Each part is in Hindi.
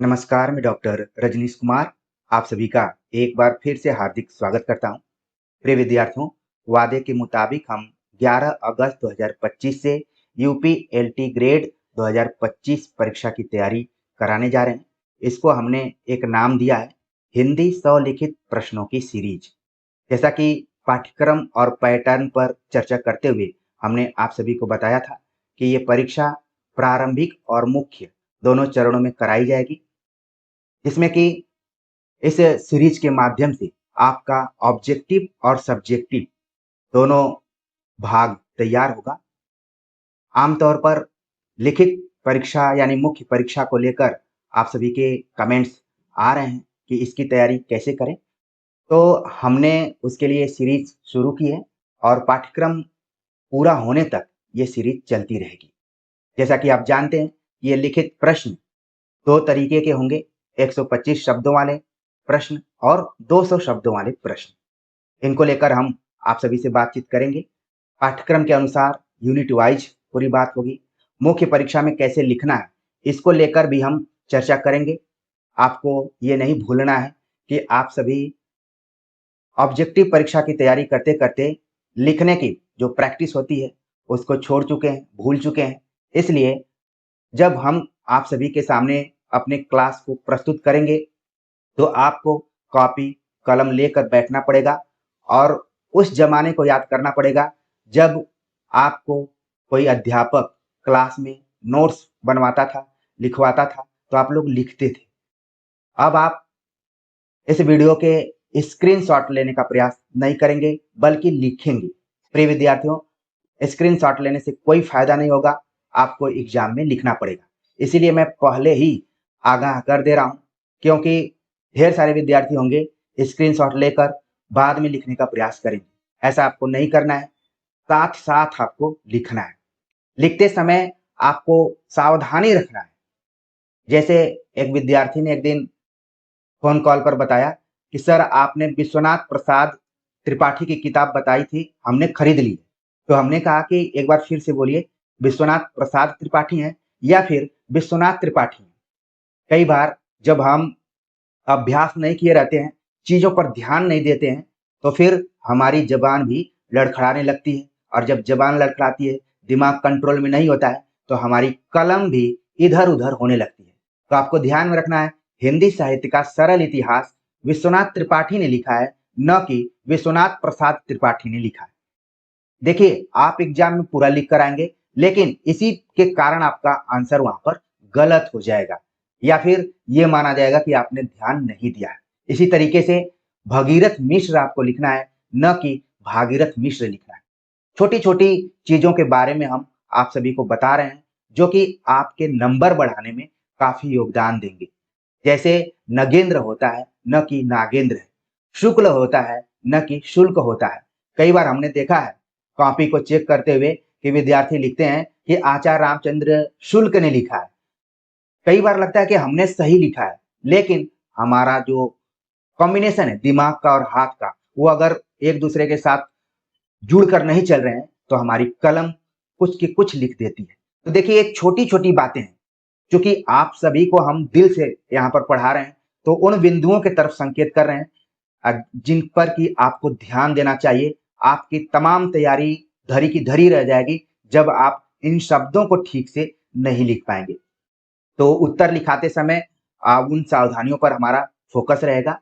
नमस्कार, मैं डॉक्टर रजनीश कुमार आप सभी का एक बार फिर से हार्दिक स्वागत करता हूं। प्रिय विद्यार्थियों, वादे के मुताबिक हम 11 अगस्त 2025 से यूपी एलटी ग्रेड 2025 परीक्षा की तैयारी कराने जा रहे हैं। इसको हमने एक नाम दिया है हिंदी स्वलिखित प्रश्नों की सीरीज। जैसा कि पाठ्यक्रम और पैटर्न पर चर्चा करते हुए हमने आप सभी को बताया था कि ये परीक्षा प्रारंभिक और मुख्य दोनों चरणों में कराई जाएगी, जिसमें कि इस सीरीज के माध्यम से आपका ऑब्जेक्टिव और सब्जेक्टिव दोनों भाग तैयार होगा। आमतौर पर लिखित परीक्षा यानी मुख्य परीक्षा को लेकर आप सभी के कमेंट्स आ रहे हैं कि इसकी तैयारी कैसे करें। तो हमने उसके लिए सीरीज शुरू की है और पाठ्यक्रम पूरा होने तक ये सीरीज चलती रहेगी। जैसा कि आप जानते हैं, ये लिखित प्रश्न दो तरीके के होंगे, 125 शब्दों वाले प्रश्न और 200 शब्दों वाले प्रश्न। इनको लेकर हम आप सभी से बातचीत करेंगे। पाठ्यक्रम के अनुसार यूनिट वाइज पूरी बात होगी। मुख्य परीक्षा में कैसे लिखना है, इसको लेकर भी हम चर्चा करेंगे। आपको ये नहीं भूलना है कि आप सभी ऑब्जेक्टिव परीक्षा की तैयारी करते-करते लिखने की जो प्रैक्टिस होती है, उसको छोड़ चुके हैं, भूल चुके हैं। इसलिए जब हम आप सभी के सामने अपने क्लास को प्रस्तुत करेंगे, तो आपको कॉपी कलम लेकर बैठना पड़ेगा और उस ज़माने को याद करना पड़ेगा जब आपको कोई अध्यापक क्लास में नोट्स बनवाता था, लिखवाता था, तो आप लोग लिखते थे। अब आप इस वीडियो के स्क्रीनशॉट लेने का प्रयास नहीं करेंगे, बल्कि लिखेंगे। प्रिय विद्यार्थियों, स्क्रीनशॉट लेने से कोई फ़ायदा नहीं होगा, आपको एग्ज़ाम में लिखना पड़ेगा। इसीलिए मैं पहले ही आगाह कर दे रहा हूँ, क्योंकि ढेर सारे विद्यार्थी होंगे स्क्रीनशॉट लेकर बाद में लिखने का प्रयास करेंगे। ऐसा आपको नहीं करना है, साथ-साथ आपको लिखना है। लिखते समय आपको सावधानी रखना है। जैसे एक विद्यार्थी ने एक दिन फ़ोन कॉल पर बताया कि सर आपने विश्वनाथ प्रसाद त्रिपाठी की किताब बताई थी, हमने खरीद ली। तो हमने कहा कि एक बार फिर से बोलिए, विश्वनाथ प्रसाद त्रिपाठी हैं या फिर विश्वनाथ त्रिपाठी हैं? कई बार जब हम अभ्यास नहीं किए रहते हैं, चीज़ों पर ध्यान नहीं देते हैं, तो फिर हमारी ज़बान भी लड़खड़ाने लगती है और जब ज़बान लड़खड़ाती है, दिमाग कंट्रोल में नहीं होता है, तो हमारी कलम भी इधर-उधर होने लगती है। तो आपको ध्यान में रखना है, हिंदी साहित्य का सरल इतिहास विश्वनाथ त्रिपाठी ने लिखा है, न कि विश्वनाथ प्रसाद त्रिपाठी ने लिखा है। देखिए, आप एग्ज़ाम में पूरा लिख कर आएँगे, लेकिन इसी के कारण आपका आंसर वहाँ पर गलत हो जाएगा या फिर ये माना जाएगा कि आपने ध्यान नहीं दिया है। इसी तरीके से भगीरथ मिश्र आपको लिखना है, न कि भागीरथ मिश्र लिखना है। छोटी-छोटी चीज़ों के बारे में हम आप सभी को बता रहे हैं, जो कि आपके नंबर बढ़ाने में काफ़ी योगदान देंगे। जैसे नगेंद्र होता है, न कि नागेंद्र है। शुक्ल होता है, न कि शुल्क होता है। कई बार हमने देखा है, कॉपी को चेक करते हुए कि विद्यार्थी लिखते हैं कि आचार्य रामचंद्र शुल्क ने लिखा है। कई बार लगता है कि हमने सही लिखा है, लेकिन हमारा जो कॉम्बिनेशन है दिमाग का और हाथ का, वो अगर एक-दूसरे के साथ जुड़कर नहीं चल रहे हैं, तो हमारी कलम कुछ की कुछ लिख देती है। तो देखिए, ये छोटी-छोटी बातें हैं, चूँकि आप सभी को हम दिल से यहाँ पर पढ़ा रहे हैं, तो उन बिंदुओं की तरफ संकेत कर रहे हैं जिन पर कि आपको ध्यान देना चाहिए। आपकी तमाम तैयारी धरी की धरी रह जाएगी, जब आप इन शब्दों को ठीक से नहीं लिख पाएँगे। तो उत्तर लिखाते समय उन सावधानियों पर हमारा फ़ोकस रहेगा।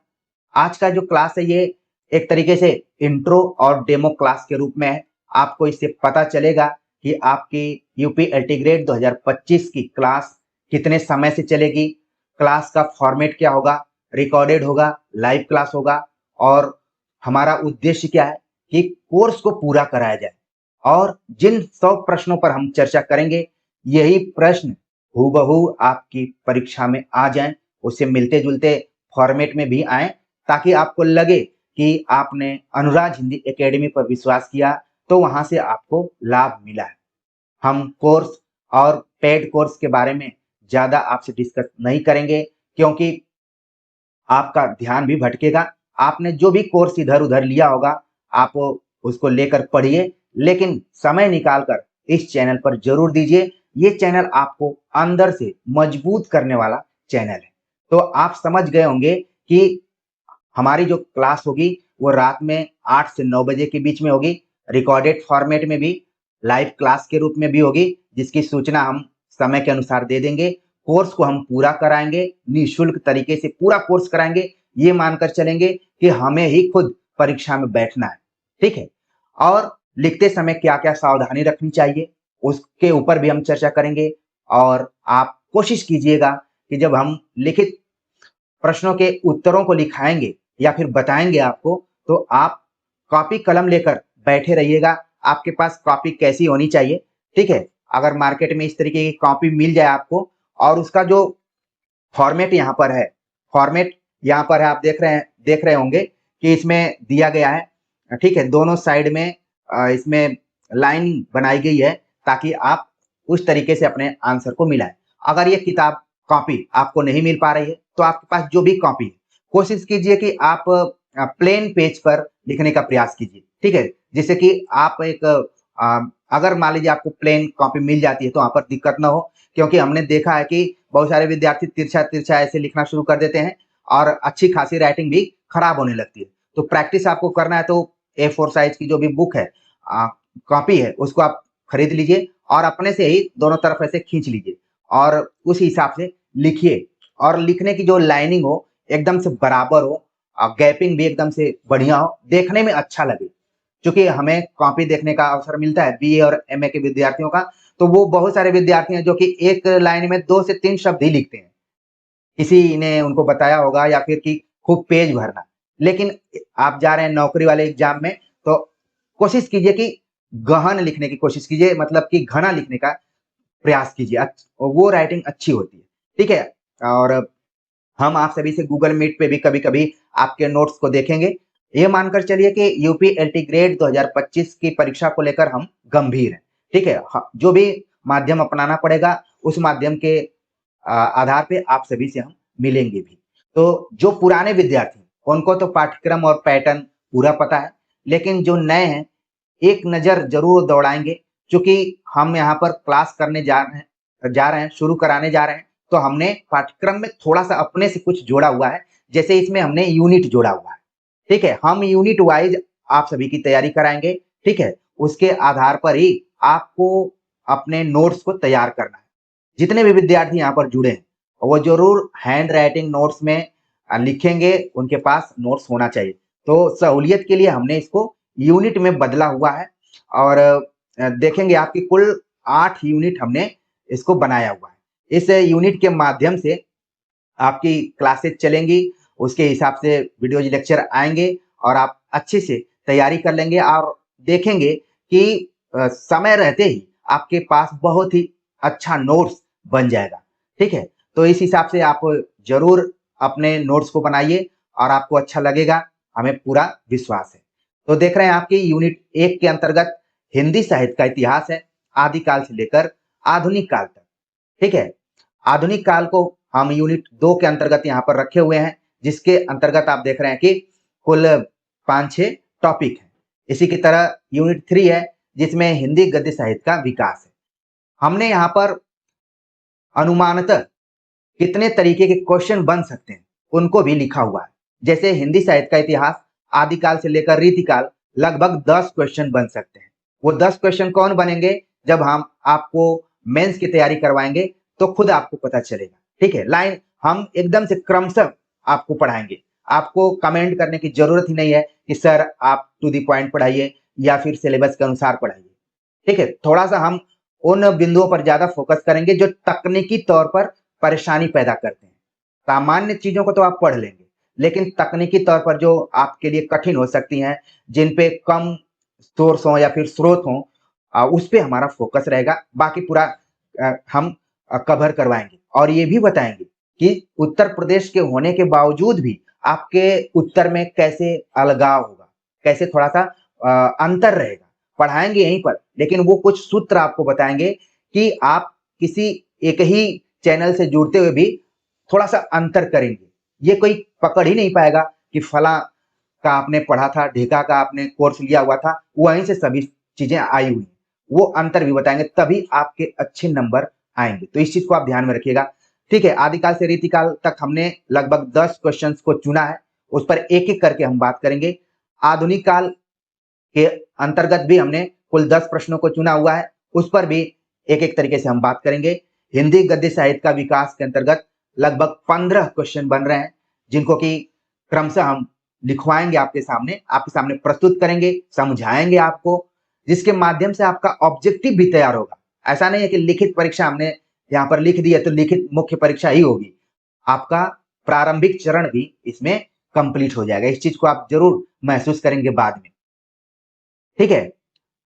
आज का जो क्लास है, ये एक तरीके से इंट्रो और डेमो क्लास के रूप में है। आपको इससे पता चलेगा कि आपकी यूपी एल्टीग्रेड 2025 की क्लास कितने समय से चलेगी, क्लास का फॉर्मेट क्या होगा, रिकॉर्डेड होगा, लाइव क्लास होगा और हमारा उद्देश्य क्या है कि कोर्स को पूरा कराया जाए और जिन 100 प्रश्नों पर हम चर्चा करेंगे, यही प्रश्न हूबहू आपकी परीक्षा में आ जाएँ, उससे मिलते-जुलते फॉर्मेट में भी आएँ, ताकि आपको लगे कि आपने अनुराज हिंदी एकेडमी पर विश्वास किया, तो वहाँ से आपको लाभ मिला है। हम कोर्स और पेड कोर्स के बारे में ज़्यादा आपसे डिस्कस नहीं करेंगे, क्योंकि आपका ध्यान भी भटकेगा। आपने जो भी कोर्स इधर-उधर लिया होगा, आप उसको लेकर पढ़िए, लेकिन समय निकाल कर इस चैनल पर ज़रूर दीजिए। ये चैनल आपको अंदर से मजबूत करने वाला चैनल है। तो आप समझ गए होंगे कि हमारी जो क्लास होगी वो रात में 8 से 9 बजे के बीच में होगी, रिकॉर्डेड फॉर्मेट में भी, लाइव क्लास के रूप में भी होगी, जिसकी सूचना हम समय के अनुसार दे देंगे। कोर्स को हम पूरा कराएँगे, निःशुल्क तरीके से पूरा कोर्स कराएँगे, ये मानकर चलेंगे कि हमें ही खुद परीक्षा में बैठना है, ठीक है? और लिखते समय क्या-क्या सावधानी रखनी चाहिए, उसके ऊपर भी हम चर्चा करेंगे और आप कोशिश कीजिएगा कि जब हम लिखित प्रश्नों के उत्तरों को लिखाएँगे या फिर बताएँगे आपको, तो आप कॉपी कलम लेकर बैठे रहिएगा। आपके पास कॉपी कैसी होनी चाहिए, ठीक है? अगर मार्केट में इस तरीके की कॉपी मिल जाए आपको और उसका जो फॉर्मेट यहाँ पर है, फॉर्मेट यहाँ पर है, आप देख रहे होंगे कि इसमें दिया गया है, ठीक है? दोनों साइड में इसमें लाइन बनाई गई है ताकि आप उस तरीके से अपने आंसर को मिलाएँ। अगर ये किताब कॉपी आपको नहीं मिल पा रही है, तो आपके पास जो भी कॉपी है, कोशिश कीजिए कि आप प्लेन पेज पर लिखने का प्रयास कीजिए, ठीक है? जिससे कि आप एक अगर मान लीजिए आपको प्लेन कॉपी मिल जाती है, तो वहाँ पर दिक्कत ना हो, क्योंकि हमने देखा है कि बहुत सारे विद्यार्थी तिरछा-तिरछा ऐसे लिखना शुरू कर देते हैं और अच्छी खासी राइटिंग भी खराब होने लगती है। तो प्रैक्टिस आपको करना है तो A4 साइज़ की जो भी बुक है, अ, कॉपी है, उसको आप खरीद लीजिए और अपने से ही दोनों तरफ ऐसे खींच लीजिए और उस हिसाब से लिखिए और लिखने की जो लाइनिंग हो, एकदम से बराबर हो, गैपिंग भी एकदम से बढ़िया हो, देखने में अच्छा लगे। चूँकि हमें कॉपी देखने का अवसर मिलता है बीए और एमए के विद्यार्थियों का, तो वो बहुत सारे विद्यार्थी हैं जो कि एक लाइन में 2 से 3 शब्द ही लिखते हैं। किसी ने उनको बताया होगा या फिर कि खूब पेज भरना। लेकिन आप जा रहे हैं नौकरी वाले एग्ज़ाम में, तो कोशिश कीजिए कि गहन लिखने की कोशिश कीजिए, मतलब कि घना लिखने का प्रयास कीजिए। वो राइटिंग अच्छी होती है, ठीक है? और हम आप सभी से गूगल मीट पे भी कभी-कभी आपके नोट्स को देखेंगे। ये मानकर चलिए कि यूपी एलटी ग्रेड 2025 की परीक्षा को लेकर हम गंभीर हैं, ठीक है? जो भी माध्यम अपनाना पड़ेगा, उस माध्यम के आधार पे आप सभी से हम मिलेंगे भी। तो जो पुराने विद्यार्थी हैं, उनको तो पाठ्यक्रम और पैटर्न पूरा पता है, लेकिन जो नए हैं, एक नज़र ज़रूर दौड़ाएँगे, चूँकि हम यहाँ पर क्लास करने जा रहे हैं, शुरू कराने जा रहे हैं, तो हमने पाठ्यक्रम में थोड़ा-सा अपने से कुछ जोड़ा हुआ है, जैसे इसमें हमने यूनिट जोड़ा हुआ है, ठीक है? हम यूनिट वाइज़ आप सभी की तैयारी कराएँगे, ठीक है? उसके आधार पर ही आपको अपने नोट्स को तैयार करना है। जितने भी विद्यार्थी यहाँ पर जुड़े हैं, वो ज़रूर हैंड राइटिंग नोट्स में लिखेंगे, उनके पास नोट्स होना चाहिए। तो सहूलियत के लिए हमने इसको यूनिट में बदला हुआ है और देखेंगे आपकी कुल 8 यूनिट हमने इसको बनाया हुआ है। इस यूनिट के माध्यम से आपकी क्लासेस चलेंगी, उसके हिसाब से वीडियोज़ लेक्चर आएँगे और आप अच्छे से तैयारी कर लेंगे और देखेंगे कि समय रहते ही आपके पास बहुत ही अच्छा नोट्स बन जाएगा, ठीक है? तो इस हिसाब से आप ज़रूर अपने नोट्स को बनाइए और आपको अच्छा लगेगा, हमें पूरा विश्वास है। तो देख रहे हैं आपकी यूनिट 1 के अंतर्गत हिंदी साहित्य का इतिहास है, आदिकाल से लेकर आधुनिक काल तक, ठीक है? आधुनिक काल को हम यूनिट 2 के अंतर्गत यहाँ पर रखे हुए हैं, जिसके अंतर्गत आप देख रहे हैं कि कुल 5-6 टॉपिक हैं। इसी की तरह यूनिट 3 है, जिसमें हिंदी गद्य साहित्य का विकास है। हमने यहाँ पर अनुमानतः कितने तरीके के क्वेश्चन बन सकते हैं, उनको भी लिखा हुआ है। जैसे हिंदी साहित्य का इतिहास आदिकाल से लेकर रीतिकाल लगभग 10 क्वेश्चन बन सकते हैं। वो 10 क्वेश्चन कौन बनेंगे, जब हम आपको मेंस की तैयारी करवाएँगे, तो खुद आपको पता चलेगा, ठीक है? लाइन हम एकदम से क्रमशः आपको पढ़ाएँगे। आपको कमेंट करने की ज़रूरत ही नहीं है कि सर आप टू द पॉइंट पढ़ाइए या फिर सिलेबस के अनुसार पढ़ाइए, ठीक है? थोड़ा-सा हम उन बिंदुओं पर ज़्यादा फोकस करेंगे जो तकनीकी तौर पर परेशानी पैदा करते हैं। सामान्य चीज़ों को तो आप पढ़ लेंगे, लेकिन तकनीकी तौर पर जो आपके लिए कठिन हो सकती हैं, जिन पे कम सोर्स हों या फिर स्रोत हों, उस पे हमारा फोकस रहेगा। बाकी पूरा हम कवर करवाएँगे और ये भी बताएँगे कि उत्तर प्रदेश के होने के बावजूद भी आपके उत्तर में कैसे अलगाव होगा, कैसे थोड़ा-सा अंतर रहेगा। पढ़ाएँगे यहीं पर, लेकिन वो कुछ सूत्र आपको बताएँगे कि आप किसी एक ही चैनल से जुड़ते हुए भी थोड़ा-सा अंतर करेंगे। ये कोई पकड़ ही नहीं पाएगा कि फलाँ का आपने पढ़ा था, ढेका का आपने कोर्स लिया हुआ था, वहीं से सभी चीज़ें आई हुई हैं। वो अंतर भी बताएँगे, तभी आपके अच्छे नंबर आएँगे। तो इस चीज़ को आप ध्यान में रखिएगा, ठीक है, आदिकाल से रीतिकाल तक हमने लगभग 10 क्वेश्चंस को चुना है, उस पर एक एक करके हम बात करेंगे। आधुनिक काल के अंतर्गत भी हमने कुल 10 प्रश्नों को चुना हुआ है, उस पर भी एक एक तरीके से हम बात करेंगे। हिंदी गद्य साहित्य का विकास के अंतर्गत लगभग 15 क्वेश्चन बन रहे हैं, जिनको कि क्रमशः हम लिखवाएंगे आपके सामने प्रस्तुत करेंगे, समझाएंगे आपको, जिसके माध्यम से आपका ऑब्जेक्टिव भी तैयार होगा। ऐसा नहीं है कि लिखित परीक्षा हमने यहाँ पर लिख दी है तो लिखित मुख्य परीक्षा ही होगी। आपका प्रारंभिक चरण भी इसमें कंप्लीट हो जाएगा। इस चीज को आप जरूर महसूस करेंगे बाद में। ठीक है,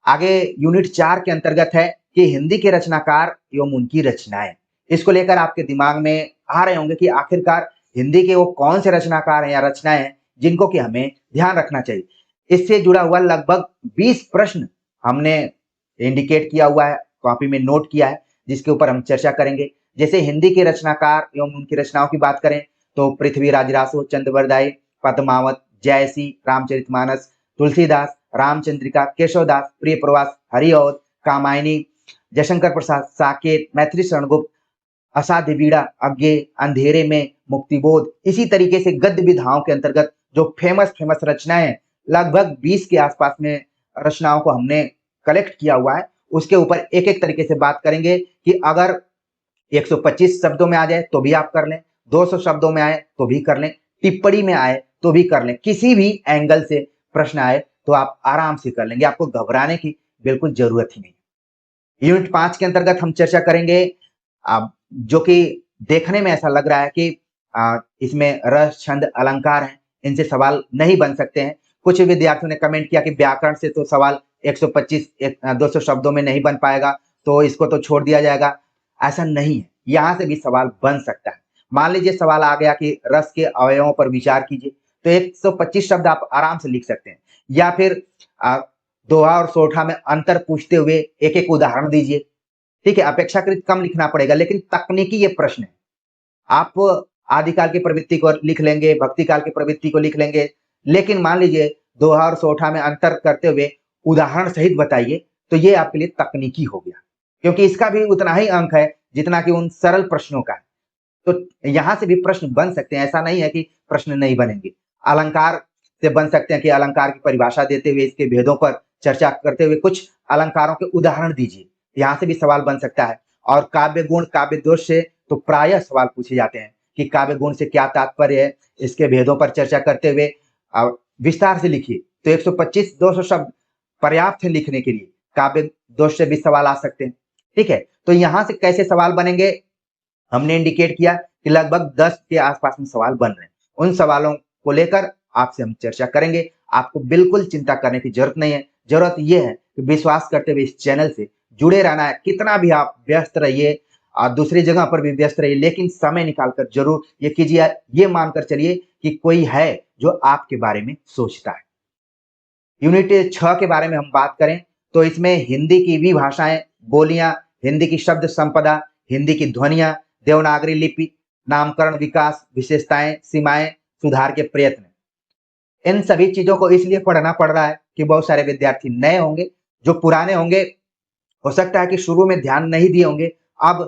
आगे यूनिट 4 के अंतर्गत है कि हिंदी के रचनाकार एवं उनकी रचनाएं। इसको लेकर आपके दिमाग में आ रहे होंगे कि आखिरकार हिंदी के वो कौन से रचनाकार हैं या रचनाएं हैं जिनको कि हमें ध्यान रखना चाहिए। इससे जुड़ा हुआ लगभग 20 प्रश्न हमने इंडिकेट किया हुआ है, कॉपी में नोट किया है, जिसके ऊपर हम चर्चा करेंगे। जैसे हिंदी के रचनाकार एवं उनकी रचनाओं की बात करें तो पृथ्वीराज रासो, चंद्रवरदाई, पद्मावत, जयसी, रामचरितमानस, तुलसीदास, रामचंद्रिका, केशवदास, प्रिय प्रवास, हरिऔध, कामायनी, जयशंकर प्रसाद, साकेत, मैथिली शरण गुप्त, असाध्य बीड़ा, अज्ञे, अंधेरे में, मुक्तिबोध। इसी तरीके से गद्य विधाओं के अंतर्गत जो फेमस फेमस रचनाएं लगभग 20 के आसपास में रचनाओं को हमने कलेक्ट किया हुआ है, उसके ऊपर एक एक तरीके से बात करेंगे कि अगर 125 शब्दों में आ जाए तो भी आप कर लें, 200 शब्दों में आए तो भी कर लें, टिप्पणी में आए तो भी कर लें, किसी भी एंगल से प्रश्न आए तो आप आराम से कर लेंगे, आपको घबराने की बिल्कुल जरूरत ही नहीं। यूनिट 5 के अंतर्गत हम चर्चा करेंगे जो कि देखने में ऐसा लग रहा है कि इसमें रस, छंद, अलंकार हैं, इनसे सवाल नहीं बन सकते हैं। कुछ विद्यार्थियों ने कमेंट किया कि व्याकरण से तो सवाल 125 200 शब्दों में नहीं बन पाएगा, तो इसको तो छोड़ दिया जाएगा। ऐसा नहीं है, यहाँ से भी सवाल बन सकता है। मान लीजिए सवाल आ गया कि रस के अवयवों पर विचार कीजिए, तो 125 शब्द आप आराम से लिख सकते हैं। या फिर दोहा और सोठा में अंतर पूछते हुए एक एक उदाहरण दीजिए। ठीक है, अपेक्षाकृत कम लिखना पड़ेगा, लेकिन तकनीकी ये प्रश्न है। आप आदिकाल की प्रवृत्ति को लिख लेंगे, भक्ति काल की प्रवृत्ति को लिख लेंगे, लेकिन मान लीजिए दोहा और सोठा में अंतर करते हुए उदाहरण सहित बताइए, तो ये आपके लिए तकनीकी हो गया, क्योंकि इसका भी उतना ही अंक है जितना कि उन सरल प्रश्नों का है। तो यहां से भी प्रश्न बन सकते हैं, ऐसा नहीं है कि प्रश्न नहीं बनेंगे। अलंकार से बन सकते हैं कि अलंकार की परिभाषा देते हुए इसके भेदों पर चर्चा करते हुए कुछ अलंकारों के उदाहरण दीजिए, यहाँ से भी सवाल बन सकता है। और काव्य गुण, काव्य दोष से तो प्रायः सवाल पूछे जाते हैं कि काव्य गुण से क्या तात्पर्य है, इसके भेदों पर चर्चा करते हुए विस्तार से लिखिए। तो 125-200 शब्द पर्याप्त है लिखने के लिए, काव्य दोष से भी सवाल आ सकते हैं। ठीक है, तो यहाँ से कैसे सवाल बनेंगे हमने इंडिकेट किया कि लगभग 10 के आसपास में सवाल बन रहे हैं। उन सवालों को लेकर आपसे हम चर्चा करेंगे। आपको बिल्कुल चिंता करने की जरूरत नहीं है। जरूरत यह है कि विश्वास करते हुए इस चैनल से जुड़े रहना है। कितना भी आप व्यस्त रहिए और दूसरी जगह पर भी व्यस्त रहिए, लेकिन समय निकालकर जरूर ये कीजिए। ये मानकर चलिए कि कोई है जो आपके बारे में सोचता है। यूनिट 6 के बारे में हम बात करें तो इसमें हिंदी की विभाषाएं, बोलियां, हिंदी की शब्द संपदा, हिंदी की ध्वनियां, देवनागरी लिपि, नामकरण, विकास, विशेषताएं, सीमाएं, सुधार के प्रयत्न, इन सभी चीजों को इसलिए पढ़ना पड़ रहा है कि बहुत सारे विद्यार्थी नए होंगे, जो पुराने होंगे हो सकता है कि शुरू में ध्यान नहीं दिए होंगे। अब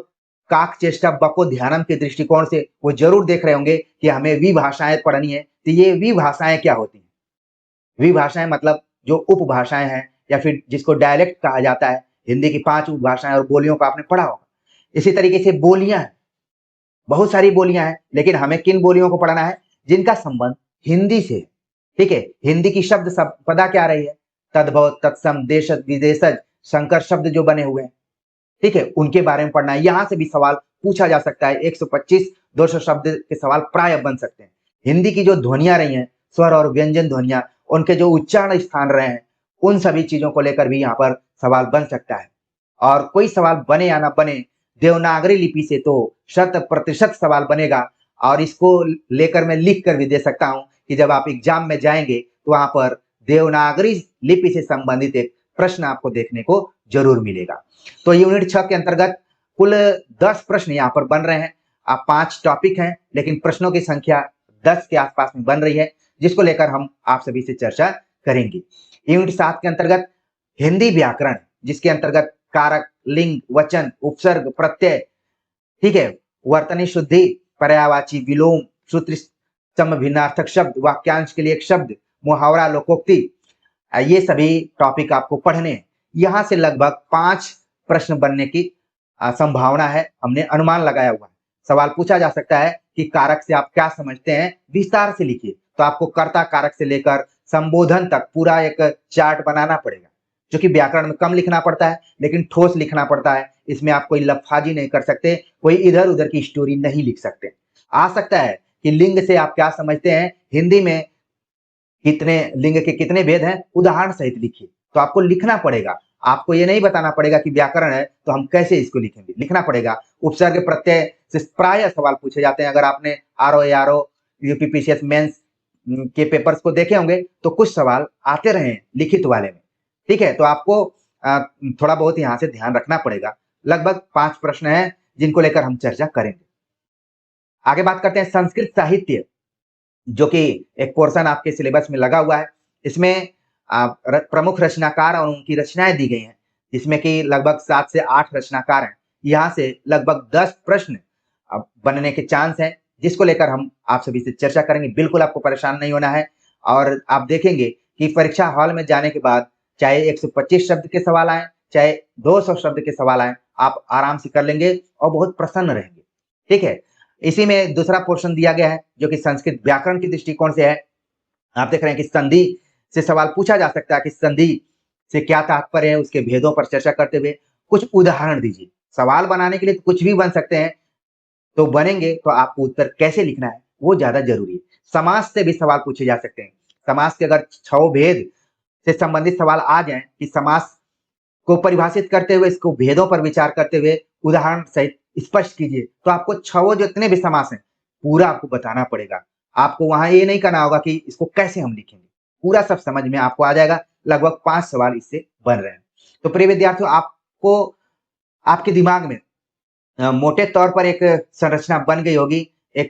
काक चेष्टा बको ध्यानम के दृष्टिकोण से वो जरूर देख रहे होंगे कि हमें विभाषाएं पढ़नी है। तो ये विभाषाएं क्या होती हैं? विभाषाएं मतलब जो उपभाषाएं हैं या फिर जिसको डायलेक्ट कहा जाता है। हिंदी की 5 उपभाषाएं और बोलियों को आपने पढ़ा होगा। इसी तरीके से बोलियां हैं, बहुत सारी बोलियां हैं, लेकिन हमें किन बोलियों को पढ़ना है? जिनका संबंध हिंदी से है। ठीक है, हिंदी की शब्द संपदा क्या रही है? तद्भव, तत्सम, देशज, विदेशज, संकर शब्द जो बने हुए हैं, ठीक है, उनके बारे में पढ़ना है। यहां से भी सवाल पूछा जा सकता है। 125-200 शब्द के सवाल प्राय बन सकते हैं। हिंदी की जो ध्वनियां रही हैं, स्वर और व्यंजन ध्वनियां, उनके जो उच्चारण स्थान रहे हैं, उन सभी चीजों को लेकर भी यहाँ पर सवाल बन सकता है। और कोई सवाल बने या ना बने, देवनागरी लिपि से तो 100% सवाल बनेगा। और इसको लेकर मैं लिख कर भी दे सकता हूं कि जब आप एग्जाम में जाएंगे तो वहां पर देवनागरी लिपि से संबंधित एक प्रश्न आपको देखने को जरूर मिलेगा। तो यूनिट 6 के अंतर्गत कुल 10 प्रश्न यहाँ पर बन रहे हैं। 5 टॉपिक हैं, लेकिन प्रश्नों की संख्या 10 के आसपास में बन रही है, जिसको लेकर हम आप सभी से चर्चा करेंगे। यूनिट 7 के अंतर्गत हिंदी व्याकरण, जिसके अंतर्गत कारक, लिंग, वचन, उपसर्ग, प्रत्यय, ठीक है, वर्तनी शुद्धि, पर्यायवाची विलोम, सूत्र सम भिन्नार्थक शब्द, वाक्यांश के लिए एक शब्द, मुहावरा, लोकोक्ति, ये सभी टॉपिक आपको पढ़ने हैं। यहाँ से लगभग 5 प्रश्न बनने की संभावना है, हमने अनुमान लगाया हुआ है। सवाल पूछा जा सकता है कि कारक से आप क्या समझते हैं, विस्तार से लिखिए। तो आपको कर्ता कारक से लेकर संबोधन तक पूरा एक चार्ट बनाना पड़ेगा, जो कि व्याकरण में कम लिखना पड़ता है लेकिन ठोस लिखना पड़ता है। इसमें आप कोई लफाजी नहीं कर सकते, कोई इधर उधर की स्टोरी नहीं लिख सकते। आ सकता है कि लिंग से आप क्या समझते हैं, हिंदी में कितने लिंग के कितने भेद हैं, उदाहरण सहित लिखिए। तो आपको लिखना पड़ेगा, आपको ये नहीं बताना पड़ेगा कि व्याकरण है तो हम कैसे इसको लिखेंगे, लिखना पड़ेगा। उपसर्ग प्रत्यय से प्राय सवाल पूछे जाते हैं। अगर आपने आरओ यूपीपीसीएस मेंस के पेपर्स को देखे होंगे तो कुछ सवाल आते रहे हैं लिखित वाले में, ठीक है। तो आपको थोड़ा बहुत यहाँ से ध्यान रखना पड़ेगा। लगभग 5 प्रश्न हैं जिनको लेकर हम चर्चा करेंगे। आगे बात करते हैं संस्कृत साहित्य, जो कि एक पोर्शन आपके सिलेबस में लगा हुआ है। इसमें प्रमुख रचनाकार और उनकी रचनाएं दी गई हैं, जिसमें कि लगभग 7 से 8 रचनाकार हैं। यहाँ से लगभग 10 प्रश्न बनने के चांस हैं, जिसको लेकर हम आप सभी से चर्चा करेंगे। बिल्कुल आपको परेशान नहीं होना है। और आप देखेंगे कि परीक्षा हॉल में जाने के बाद चाहे 125 शब्द के सवाल आए, चाहे 200 शब्द के सवाल आए, आप आराम से कर लेंगे और बहुत प्रसन्न रहेंगे, ठीक है। इसी में दूसरा पोर्शन दिया गया है जो कि संस्कृत व्याकरण के दृष्टिकोण से है। आप देख रहे हैं कि संधि से सवाल पूछा जा सकता है कि संधि से क्या तात्पर्य है, उसके भेदों पर चर्चा करते हुए कुछ उदाहरण दीजिए। सवाल बनाने के लिए तो कुछ भी बन सकते हैं, तो बनेंगे तो आपको उत्तर कैसे लिखना है वो ज्यादा जरूरी है। समास से भी सवाल पूछे जा सकते हैं। समास के अगर 6 भेद से संबंधित सवाल आ जाएं कि समास को परिभाषित करते हुए इसको भेदों पर विचार करते हुए उदाहरण सहित स्पष्ट कीजिए, तो आपको 6 जितने भी समास हैं पूरा आपको बताना पड़ेगा। आपको वहां ये नहीं करना होगा कि इसको कैसे हम लिखेंगे, पूरा सब समझ में आपको आ जाएगा। लगभग 5 सवाल इससे बन रहे हैं। तो प्रिय विद्यार्थियों, आपको आपके दिमाग में मोटे तौर पर एक संरचना बन गई होगी, एक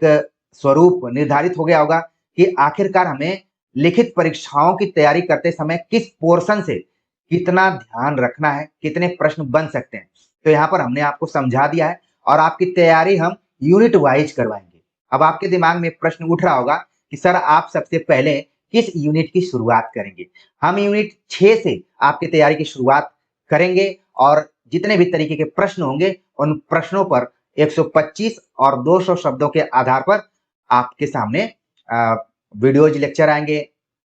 स्वरूप निर्धारित हो गया होगा कि आखिरकार हमें लिखित परीक्षाओं की तैयारी करते समय किस पोर्शन से कितना ध्यान रखना है, कितने प्रश्न बन सकते हैं। तो यहाँ पर हमने आपको समझा दिया है और आपकी तैयारी हम यूनिट वाइज करवाएंगे। अब आपके दिमाग में प्रश्न उठ रहा होगा कि सर आप सबसे पहले किस यूनिट की शुरुआत करेंगे। हम यूनिट 6 से आपकी तैयारी की शुरुआत करेंगे और जितने भी तरीके के प्रश्न होंगे उन प्रश्नों पर 125 और 200 शब्दों के आधार पर आपके सामने वीडियोज लेक्चर आएंगे,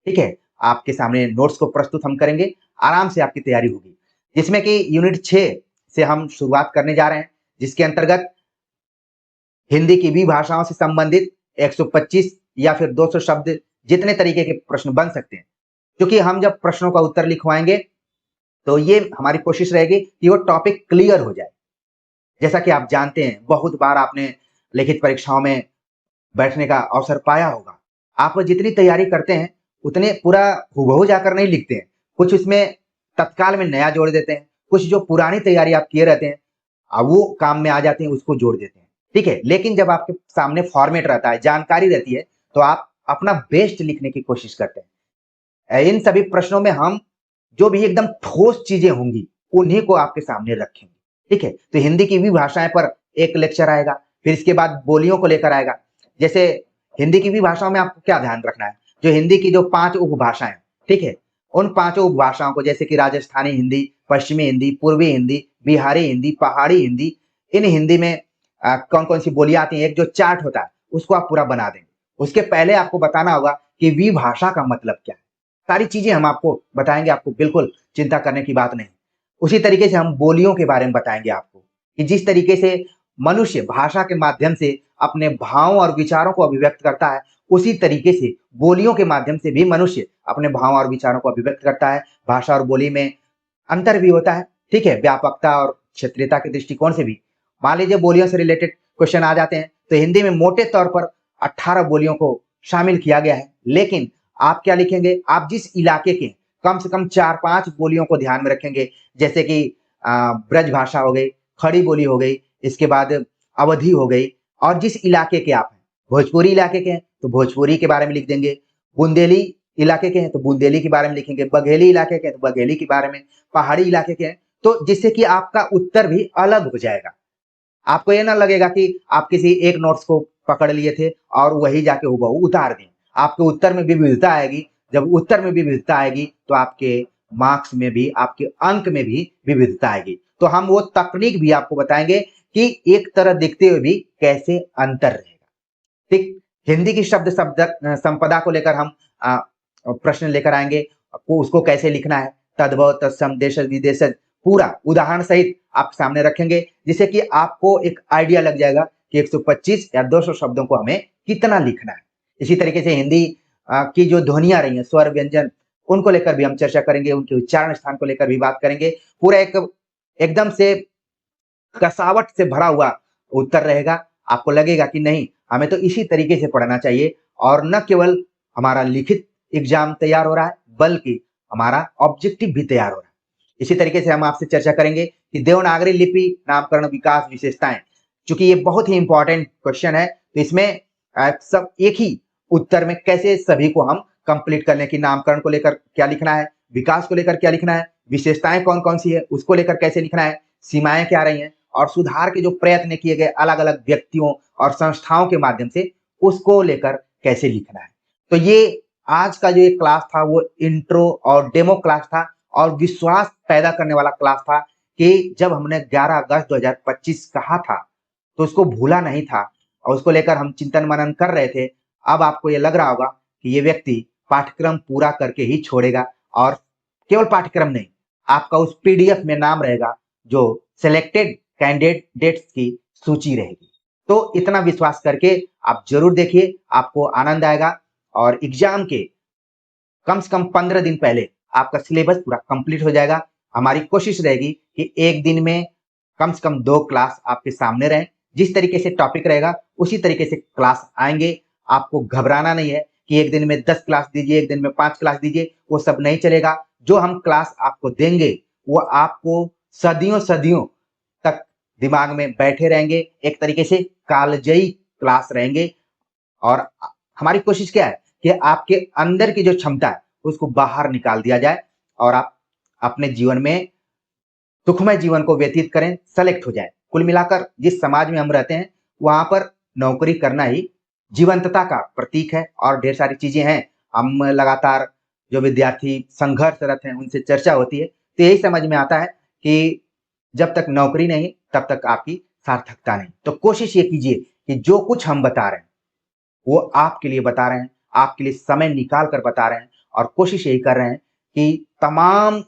ठीक है। आपके सामने नोट्स को प्रस्तुत हम करेंगे, आराम से आपकी तैयारी होगी। जिसमें कि यूनिट 6 से हम शुरुआत करने जा रहे हैं, जिसके अंतर्गत हिंदी की भी भाषाओं से संबंधित 125 या फिर 200 शब्द जितने तरीके के प्रश्न बन सकते हैं। क्योंकि हम जब प्रश्नों का उत्तर लिखवाएंगे तो ये हमारी कोशिश रहेगी कि वो टॉपिक क्लियर हो जाए। जैसा कि आप जानते हैं, बहुत बार आपने लिखित परीक्षाओं में बैठने का अवसर पाया होगा। आप जितनी तैयारी करते हैं उतने पूरा हुबहू जाकर नहीं लिखते हैं, कुछ उसमें तत्काल में नया जोड़ देते हैं, कुछ जो पुरानी तैयारी आप किए रहते हैं वो काम में आ जाते हैं, उसको जोड़ देते हैं, ठीक है। लेकिन जब आपके सामने फॉर्मेट रहता है, जानकारी रहती है, तो आप अपना बेस्ट लिखने की कोशिश करते हैं। इन सभी प्रश्नों में हम जो भी एकदम ठोस चीजें होंगी उन्हीं को आपके सामने रखेंगे, ठीक है। तो हिंदी की भी भाषाएं पर एक लेक्चर आएगा, फिर इसके बाद बोलियों को लेकर आएगा। जैसे हिंदी की भी भाषाओं में आपको क्या ध्यान रखना है, जो हिंदी की जो 5 उपभाषाएं, ठीक है, उन 5 उपभाषाओं को, जैसे कि राजस्थानी हिंदी, पश्चिमी हिंदी, पूर्वी हिंदी, बिहारी हिंदी, पहाड़ी हिंदी, इन हिंदी में कौन कौन सी बोलियां आती हैं, एक जो चार्ट होता है उसको आप पूरा बना देंगे। उसके पहले आपको बताना होगा कि विभाषा का मतलब क्या है। सारी चीजें हम आपको बताएंगे, आपको बिल्कुल चिंता करने की बात नहीं। उसी तरीके से हम बोलियों के बारे में बताएंगे आपको कि जिस तरीके से मनुष्य भाषा के माध्यम से अपने भावों और विचारों को अभिव्यक्त करता है, उसी तरीके से बोलियों के माध्यम से भी मनुष्य अपने भावों और विचारों को अभिव्यक्त करता है। भाषा और बोली में अंतर भी होता है, ठीक है, व्यापकता और क्षेत्रीयता के दृष्टिकोण से भी। मान लीजिए बोलियों से रिलेटेड क्वेश्चन आ जाते हैं, तो हिंदी में मोटे तौर पर 18 बोलियों को शामिल किया गया है। लेकिन आप क्या लिखेंगे, आप जिस इलाके के कम से कम 4-5 बोलियों को ध्यान में रखेंगे, जैसे कि ब्रज भाषा हो गई, खड़ी बोली हो गई, इसके बाद अवधी हो गई, और जिस इलाके के आप हैं, भोजपुरी इलाके के हैं तो भोजपुरी के बारे में लिख देंगे, बुंदेली इलाके के हैं तो बुंदेली के बारे में लिखेंगे, बघेली इलाके के हैं तो बघेली के बारे में, पहाड़ी इलाके के हैं, तो जिससे कि आपका उत्तर भी अलग हो जाएगा। आपको ये ना लगेगा कि आप किसी एक नोट्स को पकड़ लिए थे और वही जाके हूबहू उतार दिए। आपके उत्तर में भी विविधता आएगी। जब उत्तर में भी विविधता आएगी तो आपके मार्क्स में भी, आपके अंक में भी विविधता आएगी। तो हम वो तकनीक भी आपको बताएंगे कि एक तरह दिखते हुए भी कैसे अंतर रहेगा। ठीक, हिंदी की शब्द संपदा को लेकर हम प्रश्न लेकर आएंगे। उसको कैसे लिखना है, तद्भव, तत्सम, देशज, विदेशज, पूरा उदाहरण सहित आप सामने रखेंगे, जिससे कि आपको एक आइडिया लग जाएगा कि 125 या 200 शब्दों को हमें कितना लिखना है। इसी तरीके से हिंदी की जो ध्वनियां रही हैं, स्वर, व्यंजन, उनको लेकर भी हम चर्चा करेंगे, उनके उच्चारण स्थान को लेकर भी बात करेंगे। पूरा एकदम से कसावट से भरा हुआ उत्तर रहेगा। आपको लगेगा कि नहीं, हमें तो इसी तरीके से पढ़ना चाहिए और न केवल हमारा लिखित एग्जाम तैयार हो रहा है, बल्कि हमारा ऑब्जेक्टिव भी तैयार हो रहा है। इसी तरीके से हम आपसे चर्चा करेंगे कि देवनागरी लिपि नामकरण विकास विशेषताएं। चूंकि ये बहुत ही इंपॉर्टेंट क्वेश्चन है, तो इसमें सब एक ही उत्तर में कैसे सभी को हम कंप्लीट कर लें कि नामकरण को लेकर क्या लिखना है, विकास को लेकर क्या लिखना है, विशेषताएं कौन कौन सी है उसको लेकर कैसे लिखना है, सीमाएं क्या रही हैं, और सुधार के जो प्रयत्न किए गए अलग अलग व्यक्तियों और संस्थाओं के माध्यम से उसको लेकर कैसे लिखना है। तो ये आज का जो एक क्लास था वो इंट्रो और डेमो क्लास था और विश्वास पैदा करने वाला क्लास था कि जब हमने 11 अगस्त 2025 कहा था तो उसको भूला नहीं था और उसको लेकर हम चिंतन मनन कर रहे थे। अब आपको ये लग रहा होगा कि ये व्यक्ति पाठ्यक्रम पूरा करके ही छोड़ेगा, और केवल पाठ्यक्रम नहीं, आपका उस पीडीएफ में नाम रहेगा जो सिलेक्टेड कैंडिडेट्स की सूची रहेगी। तो इतना विश्वास करके आप जरूर देखिए, आपको आनंद आएगा और एग्जाम के कम से कम 15 दिन पहले आपका सिलेबस पूरा कंप्लीट हो जाएगा। हमारी कोशिश रहेगी कि एक दिन में कम से कम 2 क्लास आपके सामने रहें। जिस तरीके से टॉपिक रहेगा उसी तरीके से क्लास आएंगे। आपको घबराना नहीं है कि एक दिन में 10 क्लास दीजिए, एक दिन में 5 क्लास दीजिए, वो सब नहीं चलेगा। जो हम क्लास आपको देंगे वो आपको सदियों सदियों तक दिमाग में बैठे रहेंगे। एक तरीके से कालजयी क्लास रहेंगे और हमारी कोशिश क्या है कि आपके अंदर की जो क्षमता है उसको बाहर निकाल दिया जाए और आप अपने जीवन में सुखमय जीवन को व्यतीत करें, सेलेक्ट हो जाए। कुल मिलाकर जिस समाज में हम रहते हैं वहां पर नौकरी करना ही जीवंतता का प्रतीक है और ढेर सारी चीजें हैं। हम लगातार जो विद्यार्थी संघर्षरत हैं उनसे चर्चा होती है, तो यही समझ में आता है कि जब तक नौकरी नहीं तब तक आपकी सार्थकता नहीं। तो कोशिश ये कीजिए कि जो कुछ हम बता रहे हैं वो आपके लिए बता रहे हैं, आपके लिए समय निकाल कर बता रहे हैं और कोशिश यही कर रहे हैं कि तमाम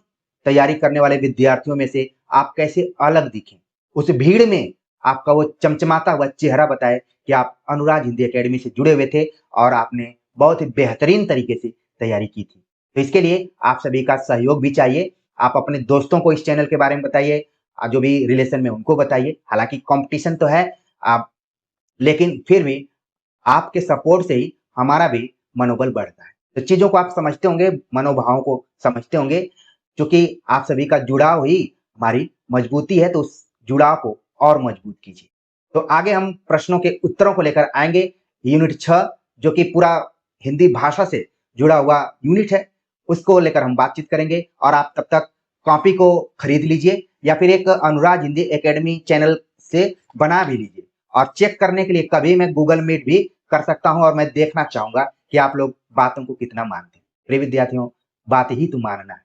तैयारी करने वाले विद्यार्थियों में से आप कैसे अलग दिखें, उस भीड़ में आपका वो चमचमाता हुआ चेहरा बताए कि आप अनुराग हिंदी एकेडमी से जुड़े हुए थे और आपने बहुत ही बेहतरीन तरीके से तैयारी की थी। तो इसके लिए आप सभी का सहयोग भी चाहिए। आप अपने दोस्तों को इस चैनल के बारे में बताइए, जो भी रिलेशन में उनको बताइए। हालांकि कंपटीशन तो है, आप लेकिन फिर भी आपके सपोर्ट से ही हमारा भी मनोबल बढ़ता है। तो चीजों को आप समझते होंगे, मनोभावों को समझते होंगे। क्योंकि आप सभी का जुड़ाव ही हमारी मजबूती है, तो उस जुड़ाव को और मजबूत कीजिए। तो आगे हम प्रश्नों के उत्तरों को लेकर आएंगे। यूनिट 6 जो कि पूरा हिंदी भाषा से जुड़ा हुआ यूनिट है, उसको लेकर हम बातचीत करेंगे। और आप तब तक कॉपी को खरीद लीजिए या फिर एक अनुराग हिंदी एकेडमी चैनल से बना भी लीजिए। और चेक करने के लिए कभी मैं गूगल मीट भी कर सकता हूं और मैं देखना चाहूंगा कि आप लोग बातों को कितना मानते हैं। प्रिय विद्यार्थियों, बात ही तो मानना है।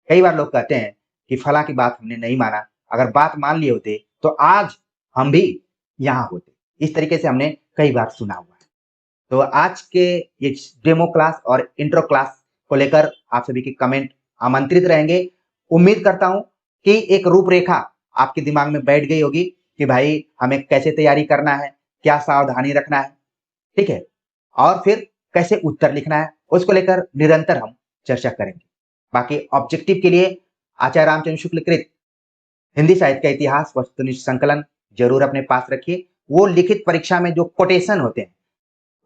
कई बार लोग कहते हैं कि फला की बात हमने नहीं माना, अगर बात मान लिए होते तो आज हम भी यहाँ होते। इस तरीके से हमने कई बार सुना हुआ है। तो आज के ये डेमो क्लास और इंट्रो क्लास को लेकर आप सभी के कमेंट आमंत्रित रहेंगे। उम्मीद करता हूं कि एक रूपरेखा आपके दिमाग में बैठ गई होगी कि भाई हमें कैसे तैयारी करना है, क्या सावधानी रखना है, ठीक है, और फिर कैसे उत्तर लिखना है, उसको लेकर निरंतर हम चर्चा करेंगे। बाकी ऑब्जेक्टिव के लिए आचार्य रामचंद्र शुक्ल कृत हिंदी साहित्य का इतिहास वस्तुनिष्ठ संकलन जरूर अपने पास रखिए। वो लिखित परीक्षा में जो कोटेशन होते हैं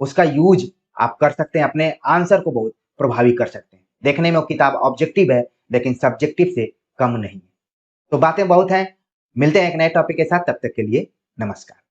उसका यूज आप कर सकते हैं, अपने आंसर को बहुत प्रभावी कर सकते हैं। देखने में वो किताब ऑब्जेक्टिव है लेकिन सब्जेक्टिव से कम नहीं है। तो बातें बहुत हैं। मिलते हैं एक नए टॉपिक के साथ, तब तक के लिए नमस्कार।